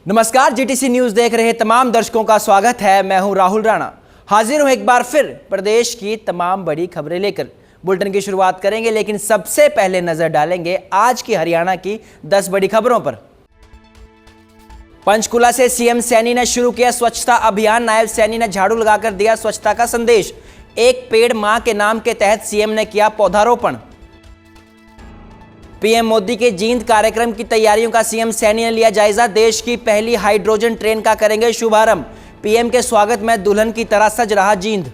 नमस्कार, GTC news देख रहे तमाम दर्शकों का स्वागत है। मैं हूं राहुल राणा, हाजिर हूं एक बार फिर प्रदेश की तमाम बड़ी खबरें लेकर। बुलेटिन की शुरुआत करेंगे, लेकिन सबसे पहले नजर डालेंगे आज की हरियाणा की 10 बड़ी खबरों पर। पंचकुला से सीएम सैनी ने शुरू किया स्वच्छता अभियान। नायब सैनी ने झाड़ू लगाकर दिया स्वच्छता का संदेश। एक पेड़ मां के नाम के तहत सीएम ने किया पौधारोपण। पीएम मोदी के जींद कार्यक्रम की तैयारियों का सीएम सैनी ने लिया जायजा। देश की पहली हाइड्रोजन ट्रेन का करेंगे शुभारंभ। पीएम के स्वागत में दुल्हन की तरह सज रहा जींद।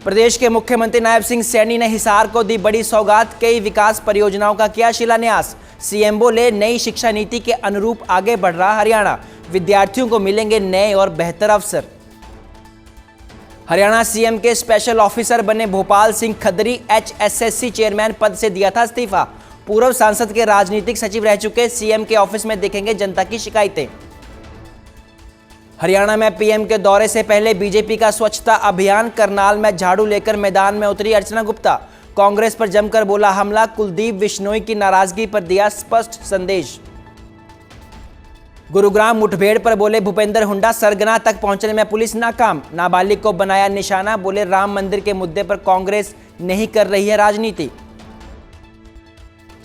प्रदेश के मुख्यमंत्री नायब सिंह सैनी ने हिसार को दी बड़ी सौगात। कई विकास परियोजनाओं का किया शिलान्यास। सीएम बोले, नई शिक्षा नीति के अनुरूप आगे बढ़ रहा हरियाणा। विद्यार्थियों को मिलेंगे नए और बेहतर अवसर। हरियाणा सीएम के स्पेशल ऑफिसर बने भोपाल सिंह खदरी। एचएसएससी चेयरमैन पद से दिया था इस्तीफा। पूर्व सांसद के राजनीतिक सचिव रह चुके सीएम के ऑफिस में देखेंगे जनता की शिकायतें। हरियाणा में पीएम के दौरे से पहले बीजेपी का स्वच्छता अभियान। करनाल में झाड़ू लेकर मैदान में उतरी अर्चना गुप्ता। कांग्रेस पर जमकर बोला हमला। कुलदीप बिश्नोई की नाराजगी पर दिया स्पष्ट संदेश। गुरुग्राम मुठभेड़ पर बोले भूपेंद्र हुड्डा, सरगना तक पहुंचने में पुलिस नाकाम। नाबालिग को बनाया निशाना। बोले राम मंदिर के मुद्दे पर कांग्रेस नहीं कर रही है राजनीति।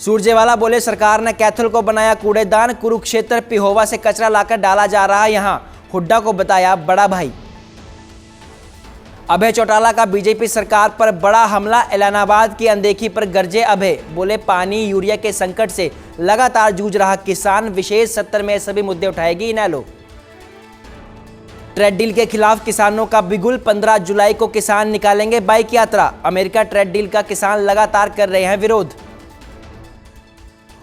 सुरजेवाला बोले, सरकार ने कैथल को बनाया कूड़ेदान। कुरुक्षेत्र पिहोवा से कचरा लाकर डाला जा रहा है यहां। हुड्डा को बताया बड़ा भाई। अभय चौटाला का बीजेपी सरकार पर बड़ा हमला। एलानाबाद की अनदेखी पर गरजे अभय। बोले, पानी यूरिया के संकट से लगातार जूझ रहा किसान। विशेष सत्र में सभी मुद्दे उठाएगी इनेलो। ट्रेड डील के खिलाफ किसानों का बिगुल। 15 जुलाई को किसान निकालेंगे बाइक यात्रा। अमेरिका ट्रेड डील का किसान लगातार कर रहे हैं विरोध।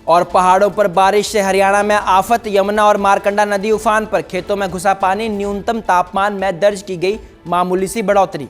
और पहाड़ों पर बारिश से हरियाणा में आफत। यमुना और मारकंडा नदी उफान पर। खेतों में घुसा पानी। न्यूनतम तापमान में दर्ज की गई मामूली सी बढ़ोतरी।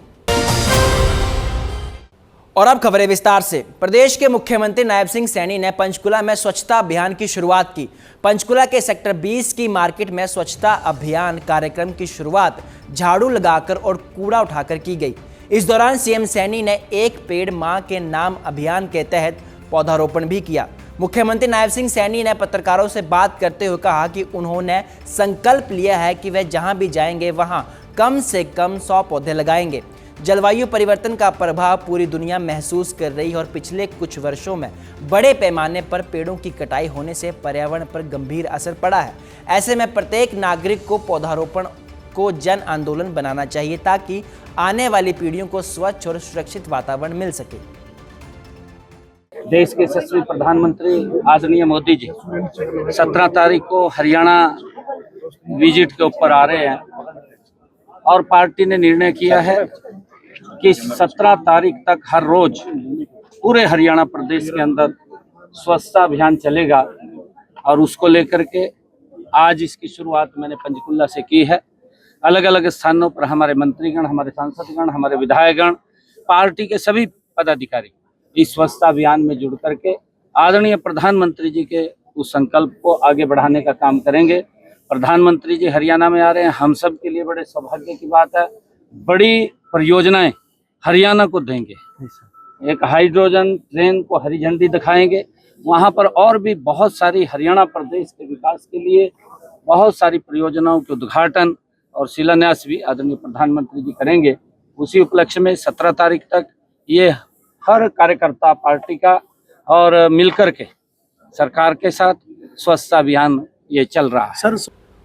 और अब खबरें विस्तार से। प्रदेश के मुख्यमंत्री नायब सिंह सैनी ने पंचकुला में स्वच्छता अभियान की शुरुआत की। पंचकुला के सेक्टर 20 की मार्केट में स्वच्छता अभियान कार्यक्रम की शुरुआत झाड़ू लगाकर और कूड़ा उठाकर की गई। इस दौरान सीएम सैनी ने एक पेड़ मां के नाम अभियान के तहत पौधारोपण भी किया। मुख्यमंत्री नायब सिंह सैनी ने पत्रकारों से बात करते हुए कहा कि उन्होंने संकल्प लिया है कि वे जहां भी जाएंगे वहां कम से कम 100 पौधे लगाएंगे। जलवायु परिवर्तन का प्रभाव पूरी दुनिया महसूस कर रही है और पिछले कुछ वर्षों में बड़े पैमाने पर पेड़ों की कटाई होने से पर्यावरण पर गंभीर असर पड़ा है। ऐसे में प्रत्येक नागरिक को पौधारोपण को जन आंदोलन बनाना चाहिए ताकि आने वाली पीढ़ियों को स्वच्छ और सुरक्षित वातावरण मिल सके। देश के यशस्वी प्रधानमंत्री आदरणीय मोदी जी 17 तारीख को हरियाणा विजिट के ऊपर आ रहे हैं और पार्टी ने निर्णय किया है कि 17 तारीख तक हर रोज पूरे हरियाणा प्रदेश के अंदर स्वच्छता अभियान चलेगा। और उसको लेकर के आज इसकी शुरुआत मैंने पंचकुला से की है। अलग अलग स्थानों पर हमारे मंत्रीगण, हमारे सांसदगण, हमारे विधायकगण, पार्टी के सभी पदाधिकारी इस स्वच्छता अभियान में जुड़ करके आदरणीय प्रधानमंत्री जी के उस संकल्प को आगे बढ़ाने का काम करेंगे। प्रधानमंत्री जी हरियाणा में आ रहे हैं, हम सब के लिए बड़े सौभाग्य की बात है। बड़ी परियोजनाएं हरियाणा को देंगे। एक हाइड्रोजन ट्रेन को हरी झंडी दिखाएंगे। वहां पर और भी बहुत सारी हरियाणा प्रदेश के विकास के लिए बहुत सारी परियोजनाओं के उद्घाटन और शिलान्यास भी आदरणीय प्रधानमंत्री जी करेंगे। उसी उपलक्ष्य में 17 तारीख तक ये हर कार्यकर्ता पार्टी का और मिलकर के सरकार के साथ स्वच्छता अभियान ये चल रहा है।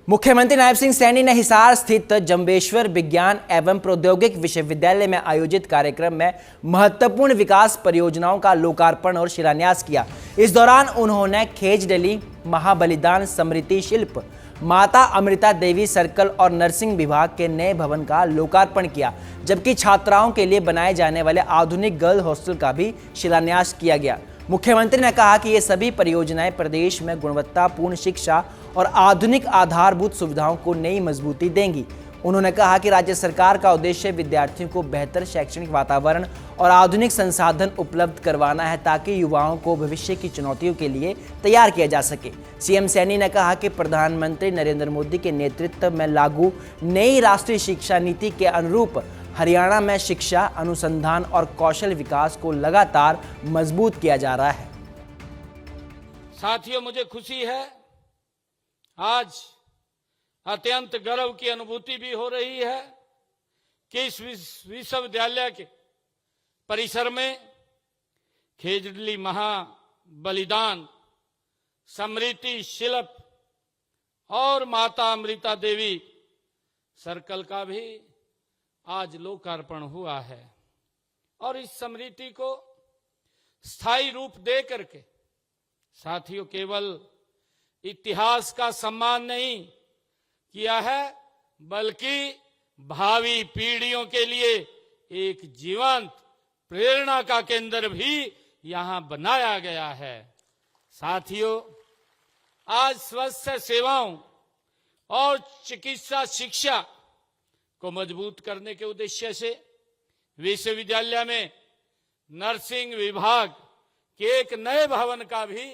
मुख्यमंत्री नायब सिंह सैनी ने हिसार स्थित जंबेश्वर विज्ञान एवं प्रौद्योगिक विश्वविद्यालय में आयोजित कार्यक्रम में महत्वपूर्ण विकास परियोजनाओं का लोकार्पण और शिलान्यास किया। इस दौरान उन्होंने खेजडली महाबलिदान स्मृति शिल्प, माता अमृता देवी सर्कल और नर्सिंग विभाग के नए भवन का लोकार्पण किया, जबकि छात्राओं के लिए बनाए जाने वाले आधुनिक गर्ल हॉस्टल का भी शिलान्यास किया गया। मुख्यमंत्री ने कहा कि ये सभी परियोजनाएं प्रदेश में गुणवत्तापूर्ण शिक्षा और आधुनिक आधारभूत सुविधाओं को नई मजबूती देंगी। उन्होंने कहा कि राज्य सरकार का उद्देश्य विद्यार्थियों को बेहतर शैक्षणिक वातावरण और आधुनिक संसाधन उपलब्ध करवाना है ताकि युवाओं को भविष्य की चुनौतियों के लिए तैयार किया जा सके। सीएम सैनी ने कहा कि प्रधानमंत्री नरेंद्र मोदी के नेतृत्व में लागू नई राष्ट्रीय शिक्षा नीति के अनुरूप हरियाणा में शिक्षा, अनुसंधान और कौशल विकास को लगातार मजबूत किया जा रहा है। साथियों, मुझे खुशी है आज अत्यंत गर्व की अनुभूति भी हो रही है कि इस विश्वविद्यालय के परिसर में खेजड़ली महाबलिदान स्मृति शिल्प और माता अमृता देवी सर्कल का भी आज लोकार्पण हुआ है। और इस स्मृति को स्थायी रूप दे करके साथियों केवल इतिहास का सम्मान नहीं किया है, बल्कि भावी पीढ़ियों के लिए एक जीवंत प्रेरणा का केंद्र भी यहां बनाया गया है। साथियों, आज स्वास्थ्य सेवाओं और चिकित्सा शिक्षा को मजबूत करने के उद्देश्य से विश्वविद्यालय में नर्सिंग विभाग के एक नए भवन का भी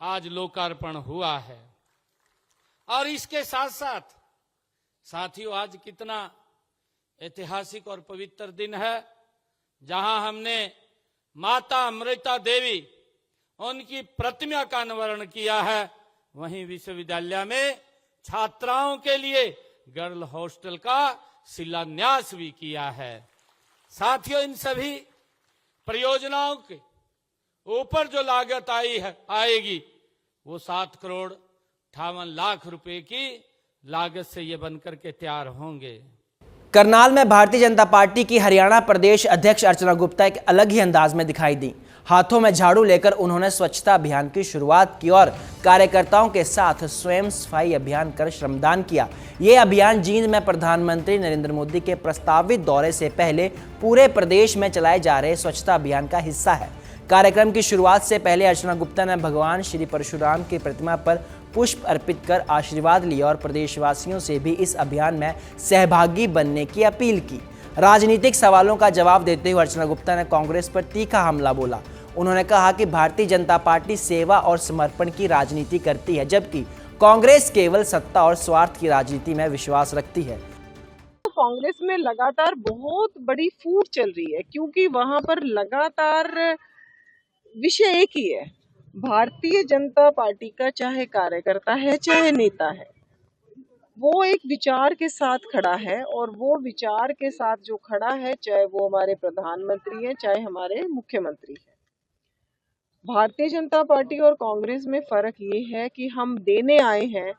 आज लोकार्पण हुआ है। और इसके साथ साथ साथियों, आज कितना ऐतिहासिक और पवित्र दिन है जहां हमने माता अमृता देवी उनकी प्रतिमा का अनावरण किया है। वहीं विश्वविद्यालय में छात्राओं के लिए गर्ल हॉस्टल का शिलान्यास भी किया है। साथियों, इन सभी परियोजनाओं के ऊपर जो लागत आएगी वो 7 करोड़ 58 लाख रुपए की लागत से ये बनकर के तैयार होंगे। करनाल में भारतीय जनता पार्टी की हरियाणा प्रदेश अध्यक्ष अर्चना गुप्ता एक अलग ही अंदाज में दिखाई दी। हाथों में झाड़ू लेकर उन्होंने स्वच्छता अभियान की शुरुआत की और कार्यकर्ताओं के साथ स्वयं सफाई अभियान कर श्रमदान किया। ये अभियान जींद में प्रधानमंत्री नरेंद्र मोदी के प्रस्तावित दौरे से पहले पूरे प्रदेश में चलाए जा रहे स्वच्छता अभियान का हिस्सा है। कार्यक्रम की शुरुआत से पहले अर्चना गुप्ता ने भगवान श्री परशुराम की प्रतिमा पर पुष्प अर्पित कर आशीर्वाद लिया और प्रदेशवासियों से भी इस अभियान में सहभागी बनने की अपील की। राजनीतिक सवालों का जवाब देते हुए अर्चना गुप्ता ने कांग्रेस पर तीखा हमला बोला। उन्होंने कहा कि भारतीय जनता पार्टी सेवा और समर्पण की राजनीति करती है, जबकि कांग्रेस केवल सत्ता और स्वार्थ की राजनीति में विश्वास रखती है। कांग्रेस में लगातार बहुत बड़ी फूट चल रही है, क्योंकि वहां पर लगातार विषय एक ही है। भारतीय जनता पार्टी का चाहे कार्यकर्ता है चाहे नेता है, वो एक विचार के साथ खड़ा है, और वो विचार के साथ जो खड़ा है, चाहे वो हमारे प्रधानमंत्री हैं चाहे हमारे मुख्यमंत्री हैं। भारतीय जनता पार्टी और कांग्रेस में फर्क ये है कि हम देने आए हैं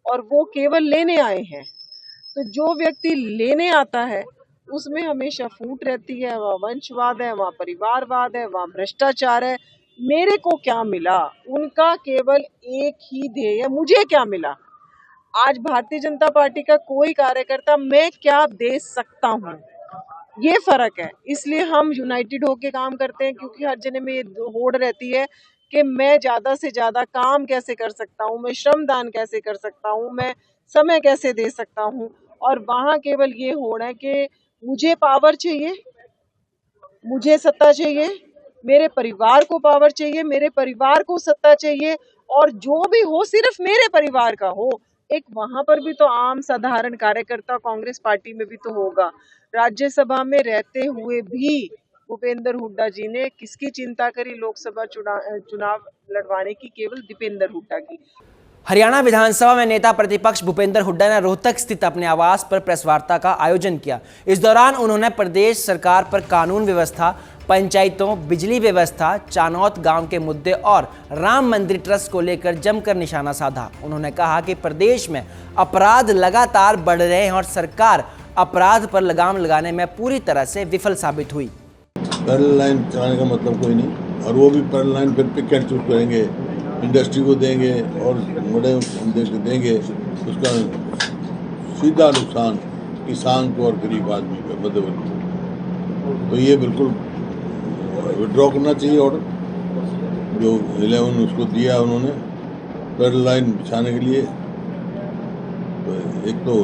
और वो केवल लेने आए हैं। तो जो व्यक्ति लेने आता है उसमें हमेशा फूट रहती है, वहाँ वंशवाद है, वहाँ परिवारवाद है, वहाँ भ्रष्टाचार है। मेरे को क्या मिला, उनका केवल एक ही ध्येय, मुझे क्या मिला। आज भारतीय जनता पार्टी का कोई कार्यकर्ता मैं क्या दे सकता हूँ, ये फर्क है। इसलिए हम यूनाइटेड होके काम करते हैं, क्योंकि हर जने में ये होड़ रहती है कि मैं ज्यादा से ज्यादा काम कैसे कर सकता हूँ, मैं श्रमदान कैसे कर सकता हूँ, मैं समय कैसे दे सकता हूँ। और वहाँ केवल ये होड़ है कि मुझे पावर चाहिए, मुझे सत्ता चाहिए, मेरे परिवार को पावर चाहिए, मेरे परिवार को सत्ता चाहिए, और जो भी हो सिर्फ मेरे परिवार का हो। एक वहां पर भी तो आम साधारण कार्यकर्ता कांग्रेस पार्टी में भी तो होगा। राज्यसभा में रहते हुए भी भूपेंद्र हुड्डा जी ने किसकी चिंता करी लोकसभा चुनाव लड़वाने की? केवल दीपेंद्र हुड्डा की। हरियाणा विधानसभा में नेता प्रतिपक्ष भूपेंद्र हुड्डा ने रोहतक स्थित अपने आवास पर प्रेस वार्ता का आयोजन किया। इस दौरान उन्होंने प्रदेश सरकार पर कानून व्यवस्था, पंचायतों, बिजली व्यवस्था, चानौत गांव के मुद्दे और राम मंदिर ट्रस्ट को लेकर जमकर निशाना साधा। उन्होंने कहा कि प्रदेश में अपराध लगातार बढ़ रहे हैं और सरकार अपराध पर लगाम लगाने में पूरी तरह से विफल साबित हुई। पैरेलल लाइन चलाने का मतलब कोई नहीं, और वो भी पैरेलल लाइन फिर पिकेट चूज करेंगे, इंडस्ट्री को देंगे और बड़े देंगे, उसका सीधा नुकसान किसान को और गरीब आदमी को, मध्यवर्ग को। तो ये बिल्कुल विड्रॉ करना चाहिए। और जो 11 उसको दिया उन्होंने पैरेलल लाइन बिछाने के लिए, तो एक तो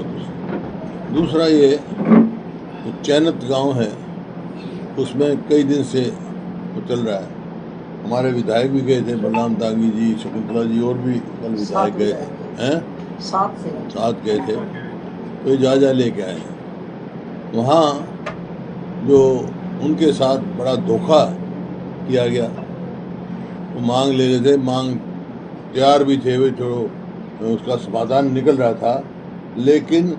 दूसरा ये तो चैनत गांव है, उसमें कई दिन से वो चल रहा है। हमारे विधायक भी गए थे, बलराम दांगी जी, शकुंतला जी, और भी कल विधायक गए हैं, साथ गए थे। तो ये जायजा लेके आए हैं। वहाँ जो उनके साथ बड़ा धोखा किया गया, वो मांग ले रहे थे, मांग तैयार भी थे वे, छोड़ो उसका समाधान निकल रहा था, लेकिन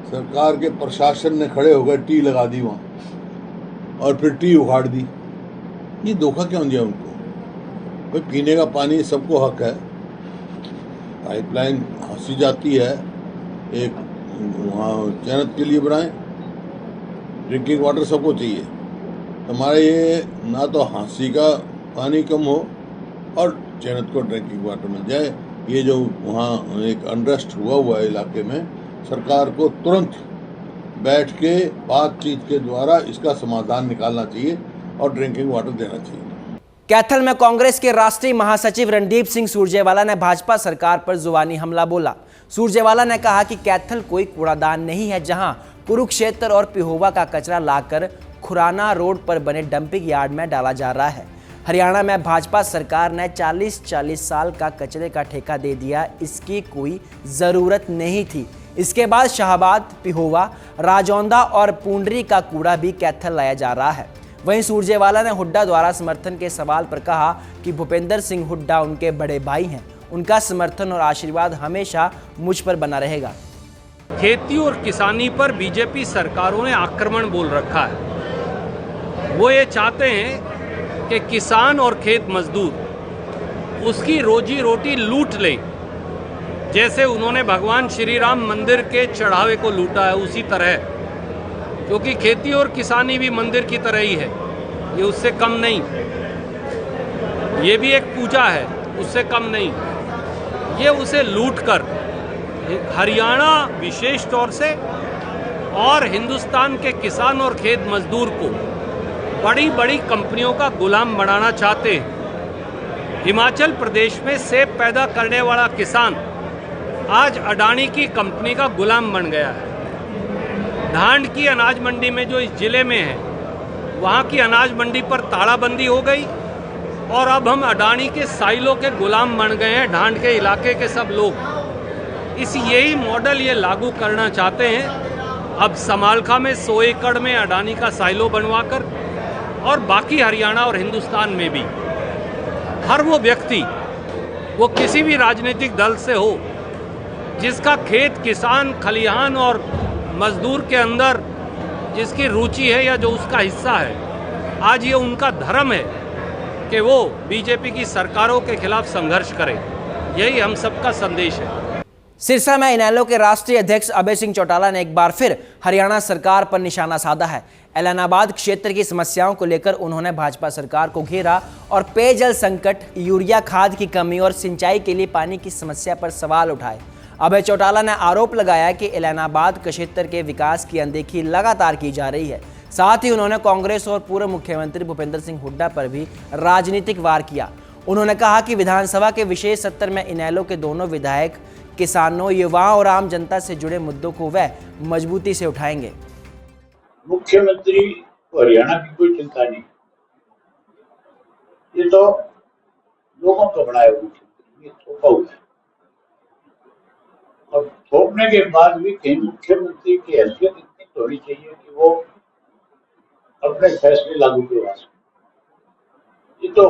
सरकार के प्रशासन ने खड़े होकर टी लगा दी वहाँ और फिर टी उखाड़ दी। ये धोखा क्यों दिया उनको? भाई पीने का पानी सबको हक है, पाइपलाइन हंसी जाती है, एक वहाँ चयनित के लिए बनाएं, ड्रिंकिंग वाटर सबको चाहिए। हमारे ये ना तो हाँसी का पानी कम हो और चयनित को ड्रिंकिंग वाटर मिल जाए। ये जो वहाँ एक अनरेस्ट हुआ है इलाके में, सरकार को तुरंत बैठ के बातचीत के द्वारा इसका समाधान निकालना चाहिए और ड्रिंकिंग वाटर देना चाहिए। कैथल में कांग्रेस के राष्ट्रीय महासचिव रणदीप सिंह सुरजेवाला ने भाजपा सरकार पर जुबानी हमला बोला। सुरजेवाला ने कहा कि कैथल कोई कूड़ादान नहीं है जहां कुरुक्षेत्र और पिहोवा का कचरा लाकर खुराना रोड पर बने डंपिंग यार्ड में डाला जा रहा है। हरियाणा में भाजपा सरकार ने 40 साल का कचरे का ठेका दे दिया, इसकी कोई ज़रूरत नहीं थी। इसके बाद शाहबाद, पिहोवा, राजौंदा और पुंडरी का कूड़ा भी कैथल लाया जा रहा है। वहीं सुरजेवाला ने हुड्डा द्वारा समर्थन के सवाल पर कहा कि भूपेंद्र सिंह हुड्डा उनके बड़े भाई हैं, उनका समर्थन और आशीर्वाद हमेशा मुझ पर बना रहेगा। खेती और किसानी पर बीजेपी सरकारों ने आक्रमण बोल रखा है। वो ये चाहते हैं कि किसान और खेत मजदूर उसकी रोजी रोटी लूट लें, जैसे उन्होंने भगवान श्री राम मंदिर के चढ़ावे को लूटा है उसी तरह, क्योंकि खेती और किसानी भी मंदिर की तरह ही है, ये उससे कम नहीं। ये भी एक पूजा है, उससे कम नहीं। ये उसे लूटकर हरियाणा विशेष तौर से और हिंदुस्तान के किसान और खेत मजदूर को बड़ी बड़ी कंपनियों का गुलाम बनाना चाहते हैं। हिमाचल प्रदेश में सेब पैदा करने वाला किसान आज अडानी की कंपनी का गुलाम बन गया है। ढांड की अनाज मंडी में जो इस जिले में है, वहाँ की अनाज मंडी पर तालाबंदी हो गई और अब हम अडानी के साइलों के गुलाम बन गए हैं, ढांड के इलाके के सब लोग। यही मॉडल ये लागू करना चाहते हैं। अब समालखा में 100 एकड़ में अडानी का साइलो बनवाकर और बाकी हरियाणा और हिंदुस्तान में भी हर वो व्यक्ति, वो किसी भी राजनीतिक दल से हो, जिसका खेत, किसान, खलिहान और मजदूर के अंदर जिसकी रुचि है या जो उसका हिस्सा है, आज ये उनका धर्म है कि वो बीजेपी की सरकारों के खिलाफ संघर्ष करें। यही हम सबका संदेश है। सिरसा में इनेलो के राष्ट्रीय अध्यक्ष अभय सिंह चौटाला ने एक बार फिर हरियाणा सरकार पर निशाना साधा है। एलनाबाद क्षेत्र की समस्याओं को लेकर उन्होंने भाजपा सरकार को घेरा और पेयजल संकट, यूरिया खाद की कमी और सिंचाई के लिए पानी की समस्या पर सवाल उठाए। अभय चौटाला ने आरोप लगाया कि एलनाबाद क्षेत्र के विकास की अनदेखी लगातार की जा रही है। साथ ही उन्होंने कांग्रेस और पूर्व मुख्यमंत्री भूपेंद्र सिंह हुड्डा पर भी राजनीतिक वार किया। उन्होंने कहा कि विधानसभा के विशेष सत्र में इनेलो के दोनों विधायक किसानों, युवाओं और आम जनता से जुड़े मुद्दों को वह मजबूती से उठाएंगे। मुख्यमंत्री को हरियाणा की कोई चिंता नहीं, ये तो लोगों का बनाया हुआ मुख्यमंत्री, ये थोपा हुआ है। और थोपने के बाद भी कहीं मुख्यमंत्री की हैसियत इतनी तो होनी चाहिए कि वो अपने फैसले लागू करवा सके। ये तो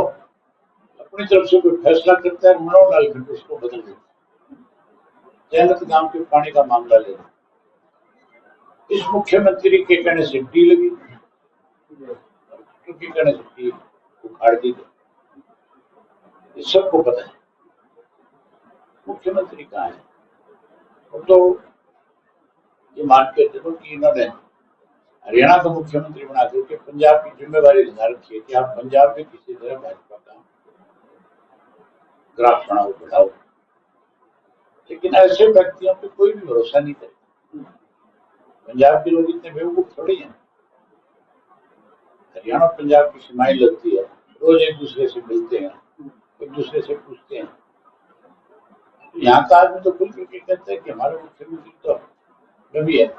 अपनी तरफ से कोई फैसला करता है, मनों डालकर उसको बदल देता है। जयललिता गांव के पानी का मामला ले, इस मुख्यमंत्री के कहने से डी लगी, क्योंकि कहने से डी उखाड़ दी गई। ये सबको पता है मुख्यमंत्री कहाँ है। तो ये मान के चलो कि इन्होंने हरियाणा का मुख्यमंत्री बना करके पंजाब की जिम्मेवारी लगा रखी है कि आप पंजाब में किसी तरह भाजपा का ग्राफ बनाओ, बढ़ाओ। लेकिन ऐसे व्यक्तियों पे कोई भी भरोसा नहीं करे। पंजाब के लोग इतने बेवकूफ थोड़ी हैं। हरियाणा पंजाब की सीमाएं लगती है, रोज एक दूसरे से मिलते हैं, एक दूसरे से पूछते हैं। यहाँ का आदमी तो खुल करके कहता है कि हमारा मुख्यमंत्री तो रवि है।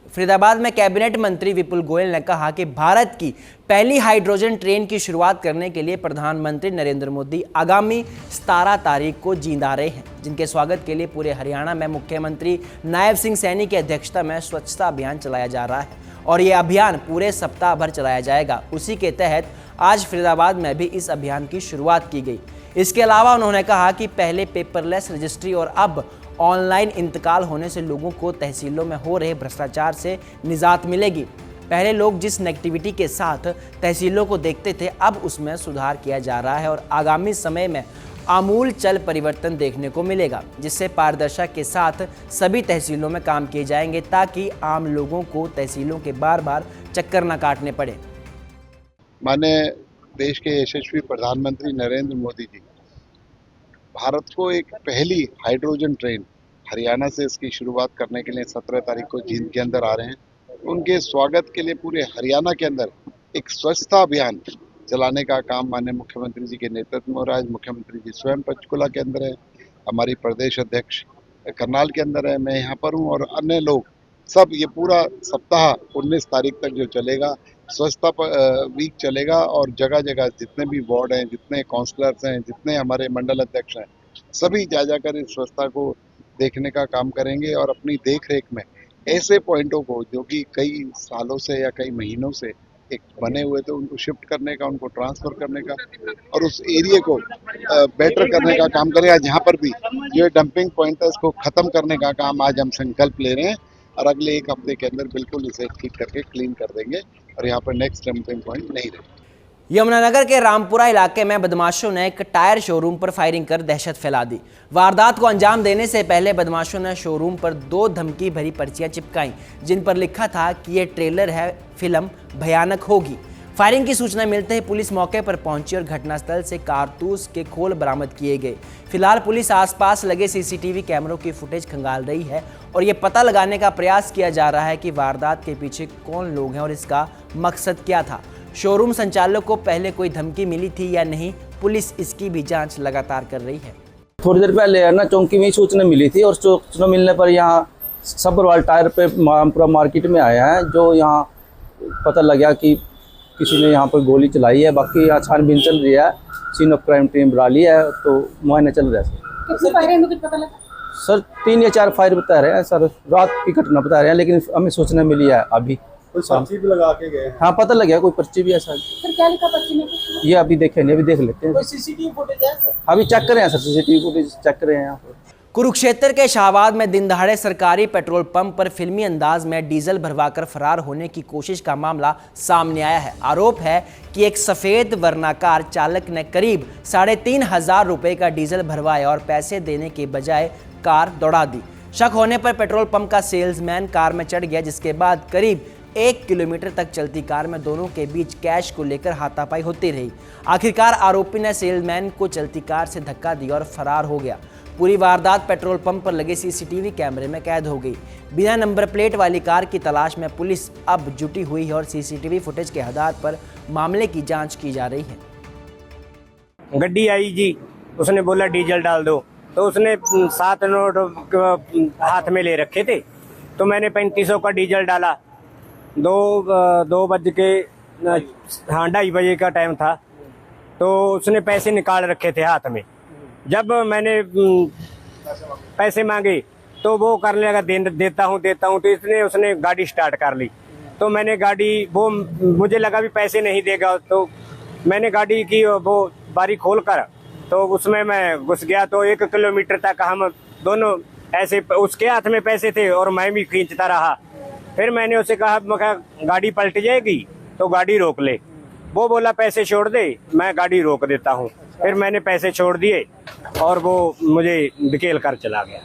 फरीदाबाद में कैबिनेट मंत्री विपुल गोयल ने कहा कि भारत की पहली हाइड्रोजन ट्रेन की शुरुआत करने के लिए प्रधानमंत्री नरेंद्र मोदी आगामी 17 तारीख को जींद आ रहे हैं, जिनके स्वागत के लिए पूरे हरियाणा में मुख्यमंत्री नायब सिंह सैनी की अध्यक्षता में स्वच्छता अभियान चलाया जा रहा है और ये अभियान पूरे सप्ताह भर चलाया जाएगा। उसी के तहत आज फरीदाबाद में भी इस अभियान की शुरुआत की गई। इसके अलावा उन्होंने कहा कि पहले पेपरलेस रजिस्ट्री और अब ऑनलाइन इंतकाल होने से लोगों को तहसीलों में हो रहे भ्रष्टाचार से निजात मिलेगी। पहले लोग जिस नेगेटिविटी के साथ तहसीलों को देखते थे, अब उसमें सुधार किया जा रहा है और आगामी समय में आमूल चल परिवर्तन देखने को मिलेगा, जिससे पारदर्शिता के साथ सभी तहसीलों में काम किए जाएंगे ताकि आम लोगों को तहसीलों के बार बार चक्कर न काटने पड़े। माननीय देश के यशस्वी प्रधानमंत्री नरेंद्र मोदी जी भारत को एक पहली हाइड्रोजन ट्रेन हरियाणा से इसकी शुरुआत करने के लिए 17 तारीख को जींद के अंदर आ रहे हैं। उनके स्वागत के लिए पूरे हरियाणा के अंदर एक स्वच्छता अभियान चलाने का काम माननीय मुख्यमंत्री जी के नेतृत्व में हो रहा है। मुख्यमंत्री जी स्वयं पंचकुला के अंदर है, हमारी प्रदेश अध्यक्ष करनाल के अंदर है, मैं यहाँ पर हूँ और अन्य लोग सब ये पूरा सप्ताह 19 तारीख तक जो चलेगा स्वच्छता वीक चलेगा और जगह जगह जितने भी वार्ड हैं, जितने काउंसलर्स हैं, जितने हमारे मंडल अध्यक्ष हैं, सभी जा जाकर इस स्वच्छता को देखने का काम करेंगे और अपनी देख रेख में ऐसे पॉइंटों को जो कि कई सालों से या कई महीनों से एक बने हुए थे उनको शिफ्ट करने का, उनको ट्रांसफर करने का और उस एरिया को बेटर करने का काम करेगा। जहाँ पर भी जो डंपिंग पॉइंट है उसको खत्म करने का काम आज हम संकल्प ले रहे हैं और अगले 1 हफ्ते के अंदर बिल्कुल इसे ठीक करके क्लीन कर देंगे और यहाँ पर नेक्स्ट डंपिंग पॉइंट नहीं रहेगा। यमुनानगर के रामपुरा इलाके में बदमाशों ने एक टायर शोरूम पर फायरिंग कर दहशत फैला दी। वारदात को अंजाम देने से पहले बदमाशों ने शोरूम पर 2 धमकी भरी पर्चियां चिपकाईं, जिन पर लिखा था कि यह ट्रेलर है, फिल्म भयानक होगी। फायरिंग की सूचना मिलते ही पुलिस मौके पर पहुंची और घटनास्थल से कारतूस के खोल बरामद किए गए। फिलहाल पुलिस आसपास लगे सीसीटीवी कैमरों की फुटेज खंगाल रही है और ये पता लगाने का प्रयास किया जा रहा है कि वारदात के पीछे कौन लोग हैं और इसका मकसद क्या था। शोरूम संचालक को पहले कोई धमकी मिली थी या नहीं, पुलिस इसकी भी जांच लगातार कर रही है। थोड़ी देर पहले है ना चौकी में सूचना मिली थी और सूचना मिलने पर यहाँ सब्रवाल टायर पे पूरा मार्केट में आया है, जो यहाँ पता लगा कि किसी ने यहाँ पर गोली चलाई है। बाकी यहाँ छानबीन चल रही है, सीन ऑफ क्राइम टीम बुला ली है तो मुआयना चल रहा है। कितने फायर हैं कुछ पता लगा? सर 3 या 4 फायर बता रहे हैं सर, रात की घटना बता रहे हैं, लेकिन हमें सूचना मिली है अभी। कोई पर्ची भी लगा के गए? हाँ पता लग गया, कोई पर्ची भी है सर। सर क्या लिखा पर्ची में? ये अभी देखे नहीं, अभी देख लेते हैं। कोई सीसीटीवी फुटेज है सर? अभी चेक कर रहे हैं सर, सीसीटीवी फुटेज चेक कर रहे हैं यहाँ पर। कुरुक्षेत्र के शाहबाद में दिन दहाड़े सरकारी पेट्रोल पंप पर फिल्मी अंदाज में डीजल भरवाकर फरार होने की कोशिश का मामला सामने आया है। आरोप है कि एक सफेद वर्णाकार चालक ने करीब 3,500 रुपए का डीजल भरवाया और पैसे देने के बजाय कार दौड़ा दी। शक होने पर पेट्रोल पंप का सेल्समैन कार में चढ़ गया, जिसके बाद करीब 1 किलोमीटर तक चलती कार में दोनों के बीच कैश को लेकर हाथापाई होती रही। आखिरकार आरोपी ने सेल्समैन को चलती कार से धक्का दिया और फरार हो गया। पूरी वारदात पेट्रोल पंप पर लगे सीसीटीवी कैमरे में कैद हो गई। बिना नंबर प्लेट वाली कार की तलाश में पुलिस अब जुटी हुई है और सीसीटीवी फुटेज के आधार पर मामले की जांच की जा रही है। गड्डी आई जी, उसने बोला डीजल डाल दो, तो उसने 7 नोट हाथ में ले रखे थे, तो मैंने 3500 का डीजल डाला। 2:02 बजे का टाइम था, तो उसने पैसे निकाल रखे थे हाथ में। जब मैंने पैसे मांगे तो वो करने लगा देता हूँ, तो उसने गाड़ी स्टार्ट कर ली। तो मैंने वो मुझे लगा भी पैसे नहीं देगा, तो मैंने गाड़ी की वो बारी खोल कर तो उसमें मैं घुस गया। तो 1 किलोमीटर तक हम दोनों ऐसे, उसके हाथ में पैसे थे और मैं भी खींचता रहा। फिर मैंने उसे कहा, मैं गाड़ी पलट जाएगी तो गाड़ी रोक ले। वो बोला पैसे छोड़ दे, मैं गाड़ी रोक देता हूँ। फिर मैंने पैसे छोड़ दिए और वो मुझे धकेल कर चला गया।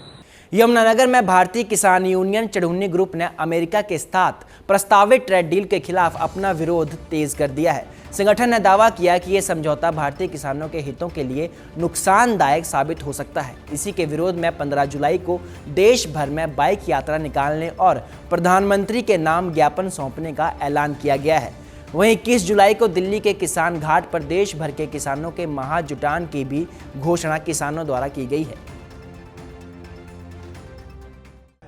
यमुनानगर में भारतीय किसान यूनियन चढ़ुन्नी ग्रुप ने अमेरिका के साथ प्रस्तावित ट्रेड डील के खिलाफ अपना विरोध तेज कर दिया है। संगठन ने दावा किया कि यह समझौता भारतीय किसानों के हितों के लिए नुकसानदायक साबित हो सकता है। इसी के विरोध में 15 जुलाई को देश भर में बाइक यात्रा निकालने और प्रधानमंत्री के नाम ज्ञापन सौंपने का ऐलान किया गया है। वहीं 21 जुलाई को दिल्ली के किसान घाट पर देश भर के किसानों के महाजुटान की भी घोषणा किसानों द्वारा की गई है।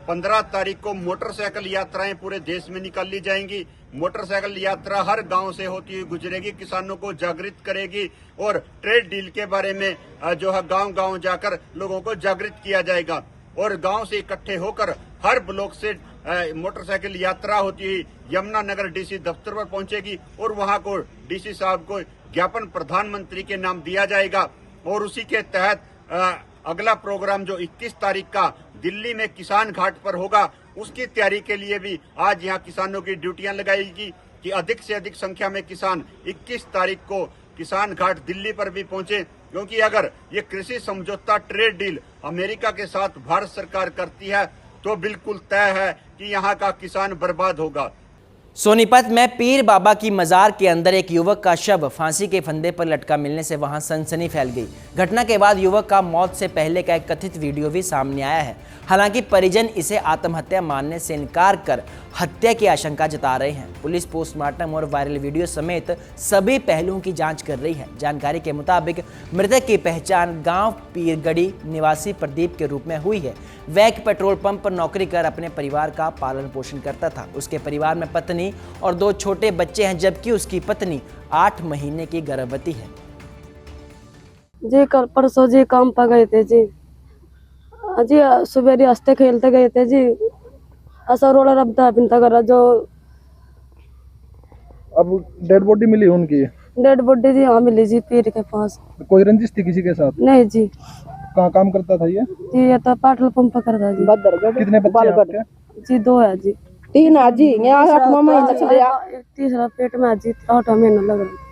15 तारीख को मोटरसाइकिल यात्राएं पूरे देश में निकाली जाएंगी। मोटरसाइकिल यात्रा हर गांव से होती हुई गुजरेगी, किसानों को जागृत करेगी और ट्रेड डील के बारे में जो है गांव-गांव जाकर लोगों को जागृत किया जाएगा। और गांव से इकट्ठे होकर हर ब्लॉक से मोटरसाइकिल यात्रा होती हुई यमुनानगर डीसी दफ्तर पर पहुंचेगी और वहां को डीसी साहब को ज्ञापन प्रधानमंत्री के नाम दिया जाएगा और उसी के तहत अगला प्रोग्राम जो 21 तारीख का दिल्ली में किसान घाट पर होगा, उसकी तैयारी के लिए भी आज यहाँ किसानों की ड्यूटियां लगाएगी कि अधिक से अधिक संख्या में किसान 21 तारीख को किसान घाट दिल्ली पर भी पहुंचे, क्योंकि अगर ये कृषि समझौता ट्रेड डील अमेरिका के साथ भारत सरकार करती है तो बिल्कुल तय है कि यहाँ का किसान बर्बाद होगा। सोनीपत में पीर बाबा की मजार के अंदर एक युवक का शव फांसी के फंदे पर लटका मिलने से वहां सनसनी फैल गई। घटना के बाद युवक का मौत से पहले का एक कथित वीडियो भी सामने आया है। हालांकि परिजन इसे आत्महत्या मानने से इनकार कर हत्या की आशंका जता रहे हैं। पुलिस पोस्टमार्टम और वायरल वीडियो समेत सभी पहलुओं की जांच कर रही है। जानकारी के मुताबिक मृतक की पहचान गांव पीरगढ़ी निवासी प्रदीप के रूप में हुई है। वह एक पेट्रोल पंप पर नौकरी कर अपने परिवार का पालन पोषण करता था। उसके परिवार में पत्नी और 2 छोटे बच्चे हैं, जबकि उसकी पत्नी 8 महीने की गर्भवती है। जी कल परसों जी काम पर गए थे जी सुबह हंसते खेलते गए थे जी। ऐसा रोला रबता पिंता करा जो अब डेड बॉडी मिली उनकी? डेड बॉडी जी हाँ मिली जी पीर के पास। कोई रंजिश थी किसी के साथ? नहीं जी। कहाँ काम करता था ये? जी ये तो पेट्रोल पंप करता जी। कितने बच्चे हैं आपके? जी 2 है जी। 3 है जी। यहाँ 8वां महीना चल रहा, तीसरा पेट में है जी, 8वां महीना लग रहा।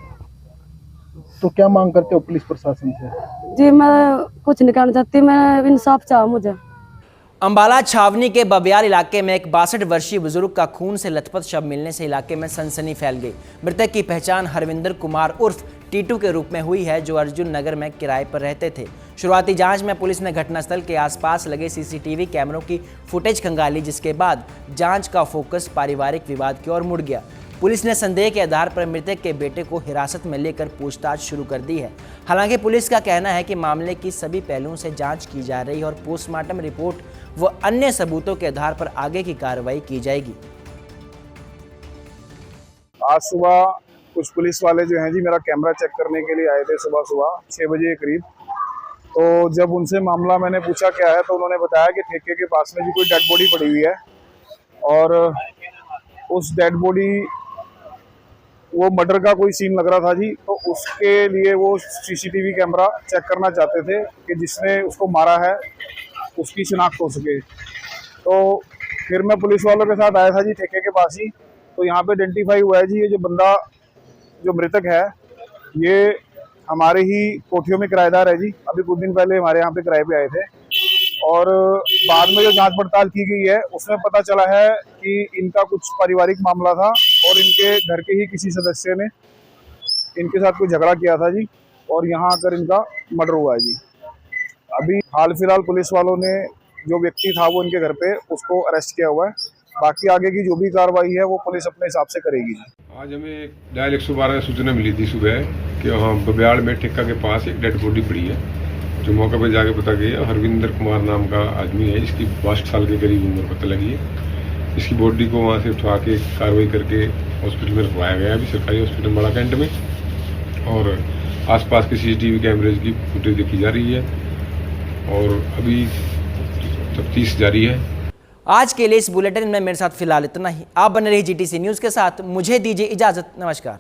तो क्या मांग करते हो पुलिस प्रशासन से? जी मैं कुछ नहीं कहना चाहती, मैं इंसाफ चाहा मुझे। अंबाला छावनी के बबियाल इलाके में एक 62 वर्षीय बुजुर्ग का खून से लथपथ शव मिलने से इलाके में सनसनी फैल गई। मृतक की पहचान हरविंदर कुमार उर्फ टीटू के रूप में हुई है, जो अर्जुन नगर में किराए पर रहते थे। शुरुआती जांच में पुलिस ने घटनास्थल के आसपास लगे सीसीटीवी कैमरों की फुटेज खंगाली, जिसके बाद जांच का फोकस पारिवारिक विवाद की ओर मुड़ गया। पुलिस ने संदेह के आधार पर मृतक के बेटे को हिरासत में लेकर पूछताछ शुरू कर दी है। हालांकि पुलिस का कहना है कि मामले की सभी पहलुओं से जांच की जा रही है और पोस्टमार्टम रिपोर्ट व अन्य सबूतों के आधार पर आगे की कार्रवाई की जाएगी। आज सुबह कुछ पुलिस वाले जो हैं जी मेरा कैमरा चेक करने के लिए आए थे सुबह 6 बजे के करीब। तो जब उनसे मामला मैंने पूछा क्या है, तो उन्होंने बताया कि ठेके के पास में भी कोई डेड बॉडी पड़ी हुई है और उस डेड बॉडी वो मर्डर का कोई सीन लग रहा था जी। तो उसके लिए वो सीसीटीवी कैमरा चेक करना चाहते थे कि जिसने उसको मारा है उसकी शिनाख्त हो सके। तो फिर मैं पुलिस वालों के साथ आया था जी ठेके के पास ही। तो यहाँ पे आइडेंटिफाई हुआ है जी, ये जो बंदा जो मृतक है ये हमारे ही कोठियों में किराएदार है जी। अभी कुछ दिन पहले हमारे यहाँ पे किराए पे आए थे और बाद में जो जांच पड़ताल की गई है उसमें पता चला है कि इनका कुछ पारिवारिक मामला था और इनके घर के ही किसी सदस्य ने इनके साथ कोई झगड़ा किया था जी और यहाँ आकर इनका मर्डर हुआ है जी। अभी हाल फिलहाल पुलिस वालों ने जो व्यक्ति था वो इनके घर पे उसको अरेस्ट किया हुआ है। बाकी आगे की जो भी कार्रवाई है वो पुलिस अपने हिसाब से करेगी जी। आज हमें डायल 112 सूचना मिली थी सुबह कि वहाँ बबियाल में ठेका के पास एक डेड बॉडी पड़ी है। जो मौके पर जाके पता गया हरविंदर कुमार नाम का आदमी है, इसकी 62 साल के करीब उम्र पता लगी है। इसकी बॉडी को वहाँ से उठा के कार्रवाई करके हॉस्पिटल में रखवाया गया, अभी सरकारी हॉस्पिटल बड़ा कैंट में। और आसपास के सीसीटीवी कैमरेज की फुटेज देखी जा रही है और अभी तफ्तीश जारी है। आज के लिए इस बुलेटिन में मेरे साथ फिलहाल इतना ही। आप बने रहिए जीटीसी न्यूज़ के साथ। मुझे दीजिए इजाज़त। नमस्कार।